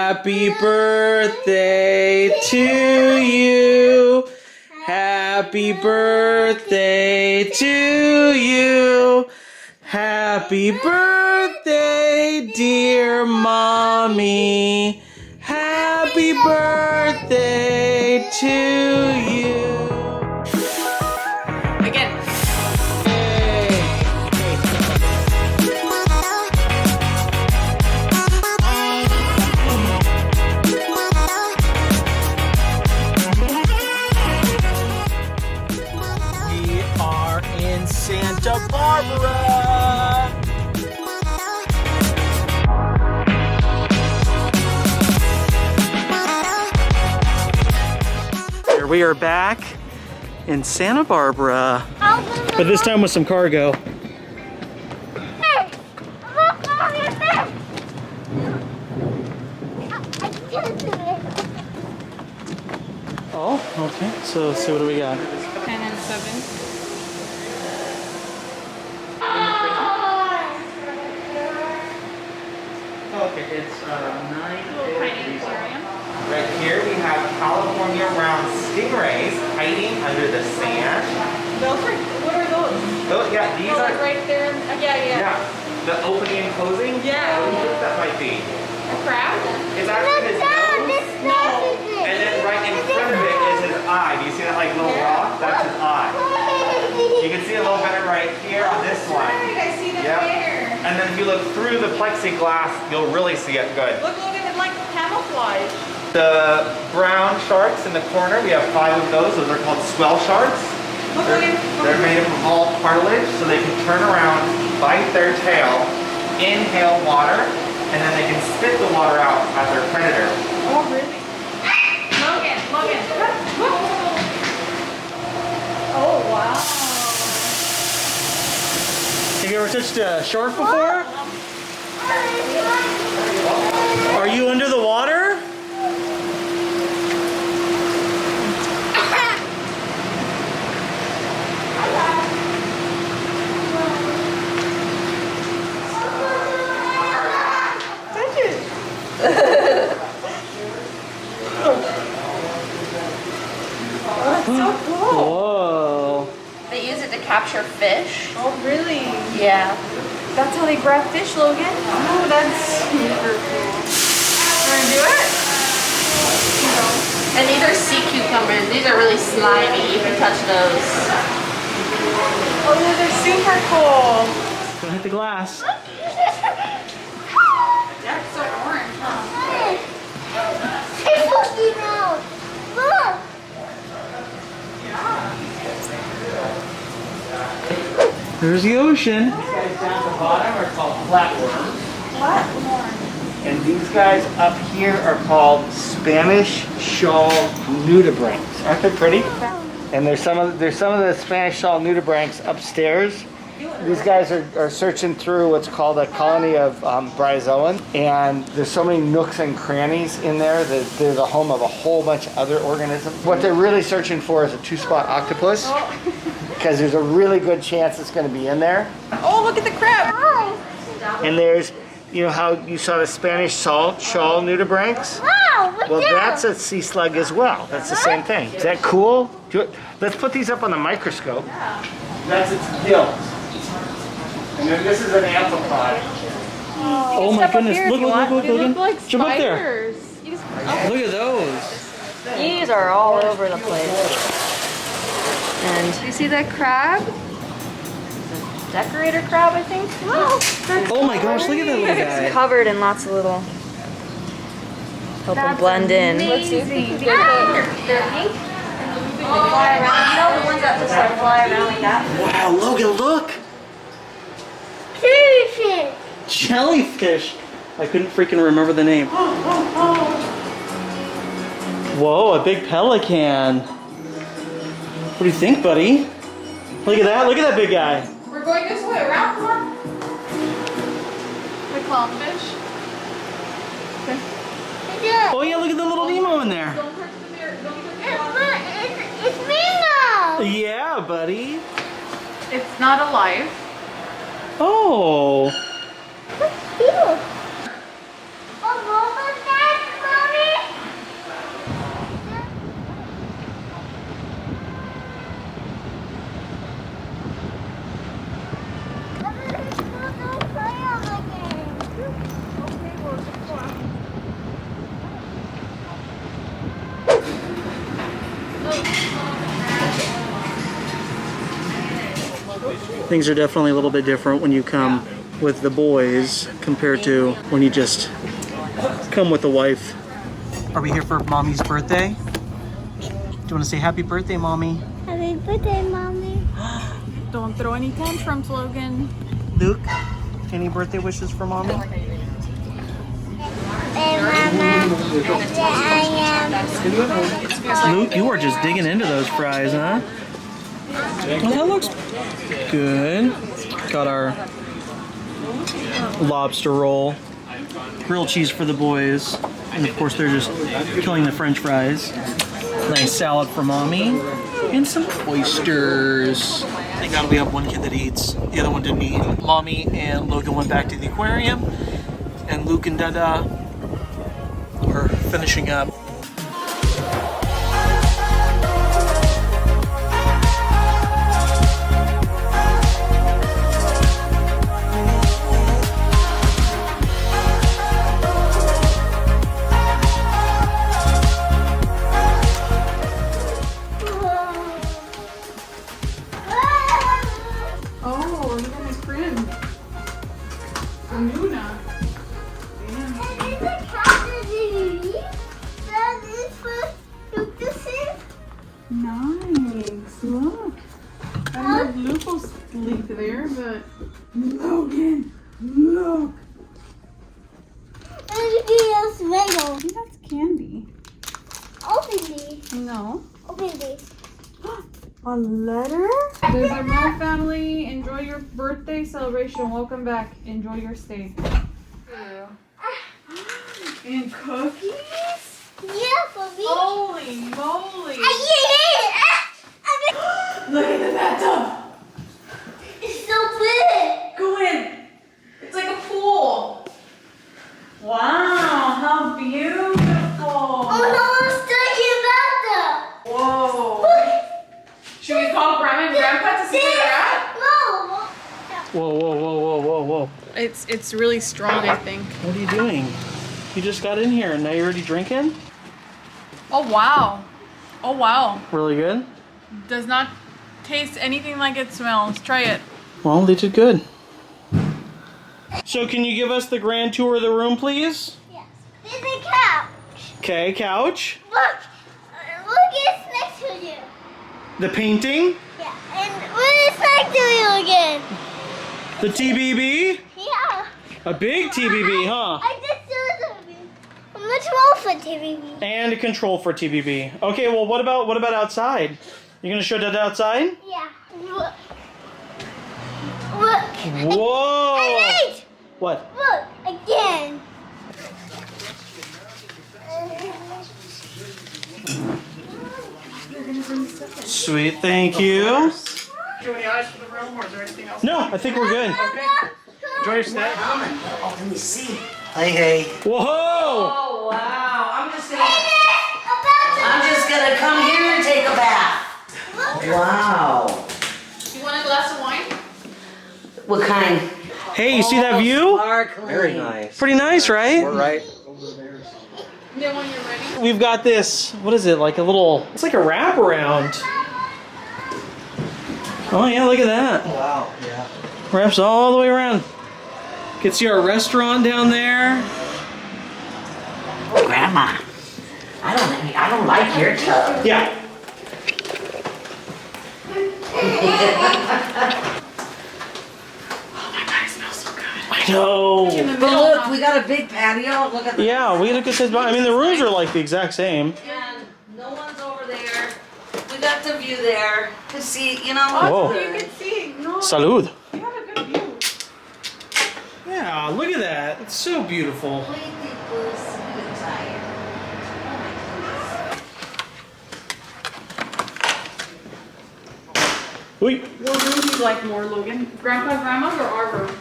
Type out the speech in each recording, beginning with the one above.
Happy birthday to you. Happy birthday to you. Happy birthday, dear mommy. Happy birthday to you. Again. We are in Santa Barbara. Here we are back in Santa Barbara, but this time with some cargo. Oh, okay. So let's see, what do we got? 10 and 7. Okay, it's 9. Little tiny aquarium. Right here we have California round stingrays hiding under the sand. Those are, what are those? Oh yeah, these Oh, are, like right there. Yeah. the opening and closing. Yeah. What do you think that might be? A crab? It's actually his nose, No. and then right in front of it is his eye. Do you see that like little rock? That's his eye. You can see a little better right here on this one. Right, I see them Yep. there. And then if you look through the plexiglass, you'll really see it good. Look at it like camouflage. The brown sharks in the corner, we have 5 of those. Those are called swell sharks. Look They're, at it. they're made up of all cartilage, so they can turn around, bite their tail, inhale water, and then they can spit the water out at their predator. Oh, really? Logan. Oh, wow. Have you ever touched a shark before? Are you under the water? Whoa. They use it to capture fish. Oh, really? Yeah. That's how they grab fish, Logan? Oh, that's super cool. Wanna do it? And these are sea cucumbers. These are really slimy. You can touch those. Oh, those are super cool. Don't hit the glass. That's so orange, huh? There's the ocean. These guys down at the bottom are called flatworms. What? And these guys up here are called Spanish shawl nudibranchs. Aren't they pretty? And there's some of the Spanish shawl nudibranchs upstairs. These guys are searching through what's called a colony of bryozoan, and there's so many nooks and crannies in there that they're the home of a whole bunch of other organisms. What they're really searching for is a 2-spot octopus, because there's a really good chance it's going to be in there. Oh, look at the crab. And there's, you know how you saw the Spanish shawl nudibranchs? Well, that's a sea slug as well. That's the same thing. Is that cool? Let's put these up on the microscope. That's its gills. And then this is an amphipod. Oh my goodness. Look, They Logan. look like Jump up there. spiders. You just- Look at those. These are all over the place. And You see that crab? decorator crab, I think. Oh my gosh, look at that little guy. Covered in lots of little. Help them blend in. Let's see if we can get They're pink. They fly around. You know the ones that just like fly around like that? Wow, Logan, look. Jellyfish. I couldn't freaking remember the name. Whoa, a big pelican. What do you think, buddy? Look at that. Look at that big guy. We're going this way, around, come on. The clownfish. Oh yeah, look at the little Nemo in there. Don't touch the mirror. Don't touch the water. Yeah, buddy. It's not alive. Oh. Things are definitely a little bit different when you come with the boys compared to when you just come with the wife. Are we here for Mommy's birthday? Do you want to say happy birthday, Mommy? Happy birthday, Mommy. Don't throw any tantrums, Logan. Luke, any birthday wishes for Mommy? Hey, Mama. I am. Luke, you are just digging into those fries, huh? Well, that looks good. Got our lobster roll, grilled cheese for the boys, and of course they're just killing the French fries. Nice salad for Mommy, and some oysters. Thank God we have one kid that eats. The other one didn't eat. Mommy and Logan went back to the aquarium, and Luke and Dada are finishing up. Oh, look at my crib. Luna. Nice. Look. I don't know if Luke will sleep there, but Logan, look. I think that's candy. Open these. No. Open these. A letter? There's a Mo family. Enjoy your birthday celebration. Welcome back. Enjoy your stay. And cookies? Yeah, for me. Holy moly. Look at the bathtub. It's so big. Go in. It's like a pool. Wow, how beautiful. Oh no, I'm stuck in the bathtub. Whoa. Should we call Grandma and Grandpa to see where they're at? No. Whoa, whoa, whoa, whoa, whoa, whoa. It's really strong, I think. What are you doing? You just got in here and now you're already drinking? Oh, wow. Oh, wow. Really good? Does not taste anything like it smells. Try it. Well, they did good. So can you give us the grand tour of the room, please? Yes. There's a couch. Okay, couch. Look. Look, it's next to you. The painting. Yeah. And what is next to you again? The TBB. Yeah. A big TBB, huh? I just saw the I'm much more for TVB. And a control for TBB. Okay, well, what about outside? You gonna show Dad outside? Yeah. Look. Look. Whoa! Wait. What? Look again. Sweet, thank you. Do you have any eyes for the room, or is there anything else? No, I think we're good. Okay. Enjoy your stay. Oh, let me see. Hey, hey. Whoa! Oh, wow. I'm just gonna come here and take a bath. Wow. You want a glass of wine? What kind? Hey, you see that view? Sparkling. Very nice. Pretty nice, right? We're right. Then when you're ready. We've got this, what is it, like a little, it's like a wraparound. Oh yeah, look at that. Wow, yeah. Wraps all the way around. You can see our restaurant down there. Grandma, I don't like your tub. Yeah. Oh my God, it smells so good. I know. In the But middle, look, huh? we got a big patio. Look at the Yeah, we look at this, I mean the rooms are like the exact same. And no one's over there. We got the view there to see, you know. Whoa. Oh, you can see. No, Salud. you have a good view. Yeah, look at that. It's so beautiful. What do you think, Bruce? I'm tired. Wait. What room do you like more, Logan? Grandpa, Grandma's, or our room?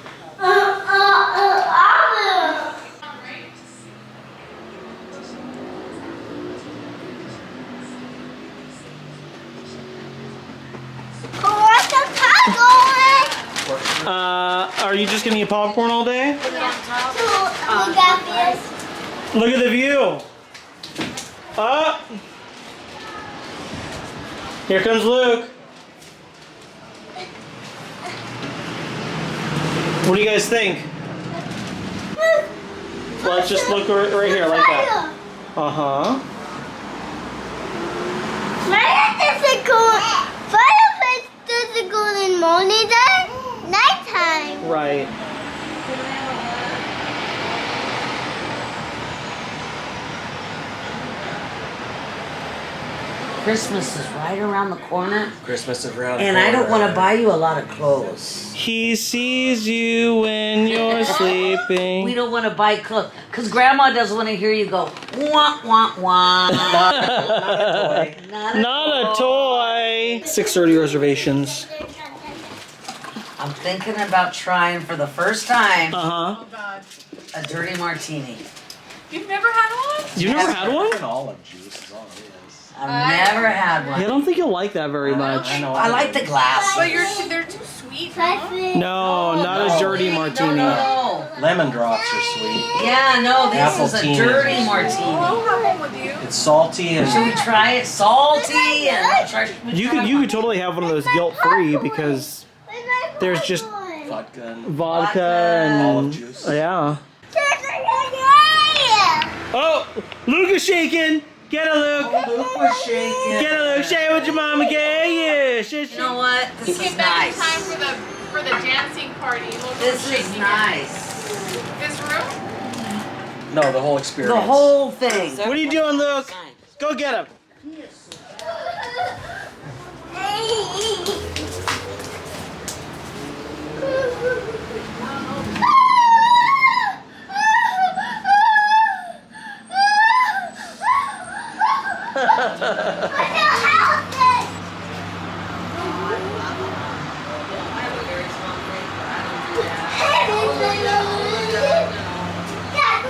Are you just gonna eat popcorn all day? We got this. Look at the view. Up. Here comes Luke. What do you guys think? Let's just look right here like that. Uh-huh. Fireplace doesn't go in morning time, nighttime. Right. Christmas is right around the corner, Christmas is around. and I don't want to buy you a lot of clothes. He sees you when you're sleeping. We don't want to buy clothes because Grandma doesn't want to hear you go wah wah wah. Not a toy. 6:30 reservations. I'm thinking about trying for the first time Uh-huh. Oh God. a dirty martini. You've never had one? You never had one? An olive juice is all it is. I've never had I one. don't think you'll like that very much. I know. I like the glass. But they're too sweet. Huh? No, not a dirty martini. No. Lemon drops are sweet. Yeah, no, this Apple is a tea. dirty martini. I'll have one with you. It's salty Should and we try it? Salty and try. You could totally have one of those guilt-free because there's just vodka and vodka and olive juice. yeah. Oh, Luke is shaking. Get it, Luke. Luke was shaking. Get it, Luke. Shake it with your mama. Get it. You know what? He This came is back nice. in time for the dancing party. Look, This we're is shaking nice. it. This room? No, the whole experience. The whole thing. What are you doing, Luke? Go get him.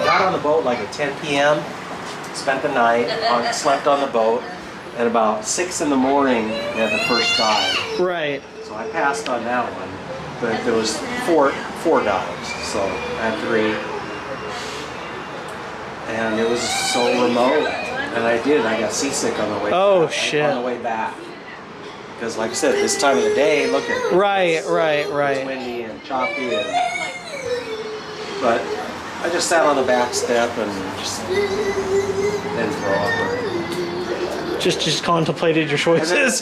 Got on the boat like at 10 p.m. Spent the night, slept on the boat, and about 6 in the morning we had the first dive. Right. So I passed on that one, but there was four dives, so I had 3. And it was so remote, and I got seasick on the way. Oh, back, shit. On the way back, because like I said, this time of the day, look at it. Right. It's windy and choppy, but I just sat on the back step and just didn't throw up. Just contemplated your choices.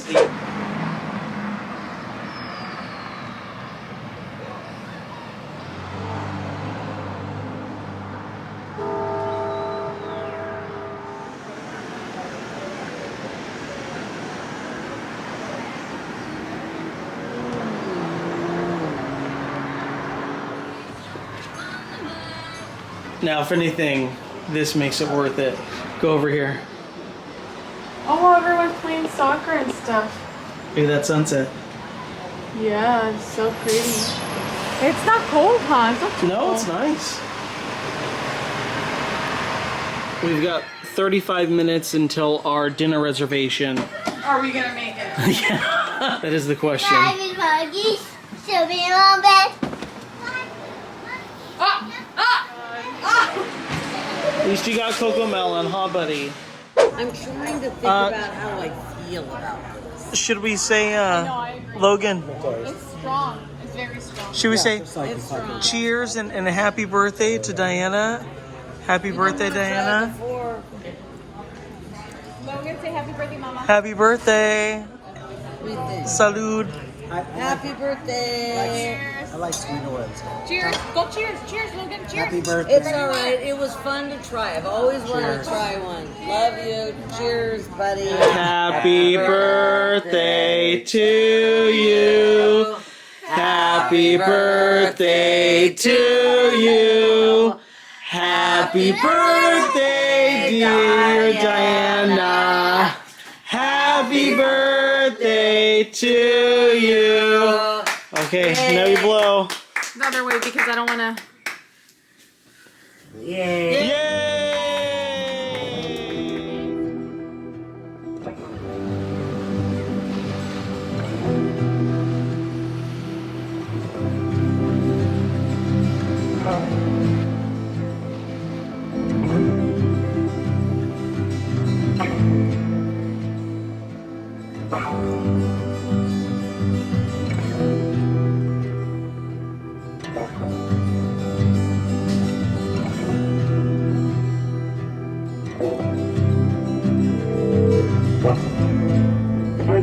Now, if anything, this makes it worth it. Go over here. Oh, everyone's playing soccer and stuff. Look at that sunset. Yeah, it's so pretty. It's not cold, huh? It's not too No, cold. it's nice. We've got 35 minutes until our dinner reservation. Are we gonna make it? Yeah, that is the question. Everybody should be on bed. At least you got Coco Melon, huh, buddy? I'm trying to think about how I feel about this. Should we say, No, I agree. Logan, It's strong. It's very strong. should we say It's strong. cheers and a happy birthday to Diana? Happy birthday, Diana. Logan, say happy birthday, Mama. Happy birthday. Salud. Happy birthday. I like sweet ones. Cheers. Go cheers. Cheers, Logan. Cheers. Happy birthday. It's all right. It was fun to try. I've always wanted to try one. Love you. Cheers, buddy. Happy birthday to you. Happy birthday to you. Happy birthday, dear Diana. Happy birthday to you. Okay, now you blow. The other way because I don't want to. Yay. Yay!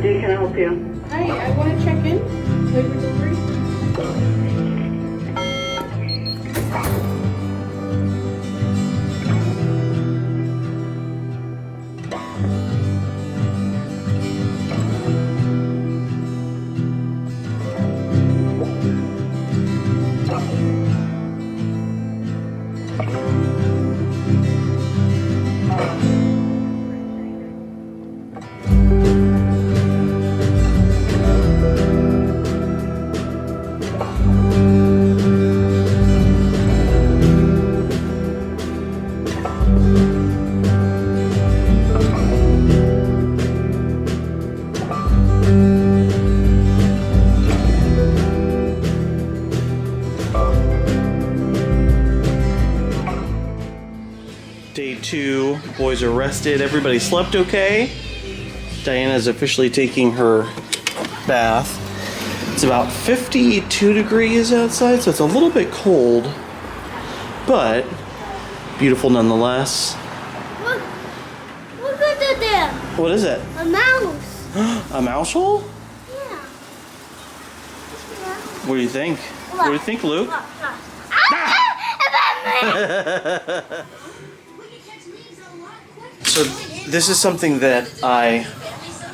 Can I help you? Hi, I want to check in. Labor delivery. Day 2, boys are rested. Everybody slept okay. Diana's officially taking her bath. It's about 52 degrees outside, so it's a little bit cold, but beautiful nonetheless. Look at there. What is it? A mouse. A mouse hole? Yeah. What do you think? What do you think, Luke? So this is something that I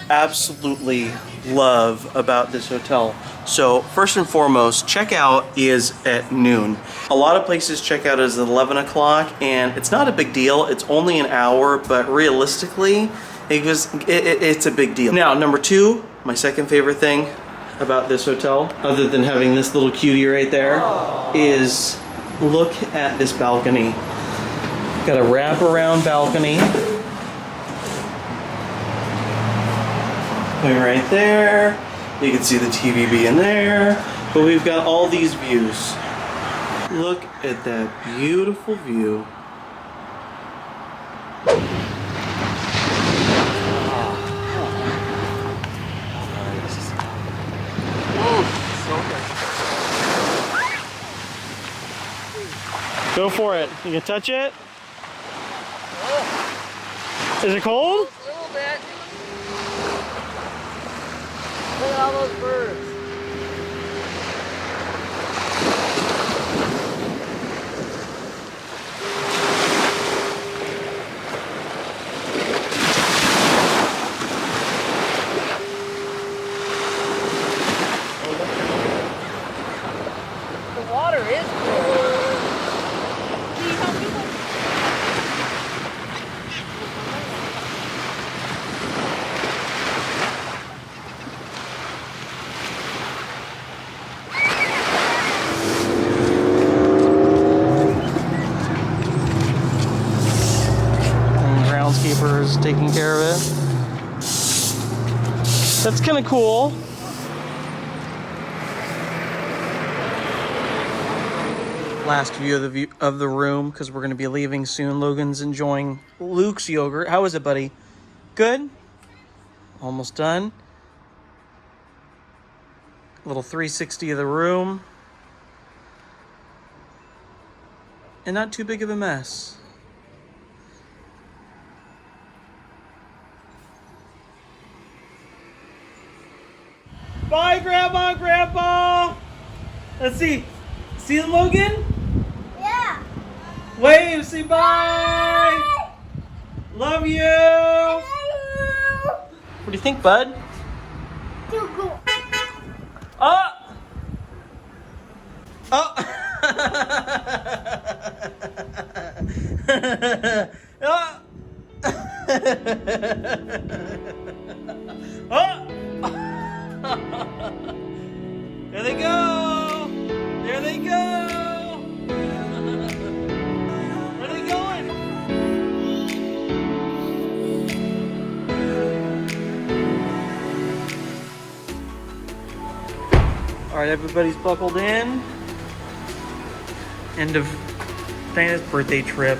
absolutely love about this hotel. So first and foremost, checkout is at noon. A lot of places checkout is at 11 o'clock, and it's not a big deal. It's only an hour, but realistically, it's a big deal. Now, number 2, my second favorite thing about this hotel, other than having this little cutie right there, is look at this balcony. Got a wraparound balcony. Going right there. You can see the TV being there. But we've got all these views. Look at that beautiful view. Go for it. You can touch it. Is it cold? A little bit. Look at all those birds. The water is cool. Groundskeepers taking care of it. That's kind of cool. Last view of the room, because we're going to be leaving soon. Logan's enjoying Luke's yogurt. How is it, buddy? Good? Almost done. Little 360 of the room. And not too big of a mess. Bye, Grandma, Grandpa! Let's see. See you, Logan? Yeah. Wave, say bye! Love you! What do you think, bud? Too cool. Oh! Oh! Oh! Oh! There they go! There they go! Where are they going? All right, everybody's buckled in. End of Diana's birthday trip.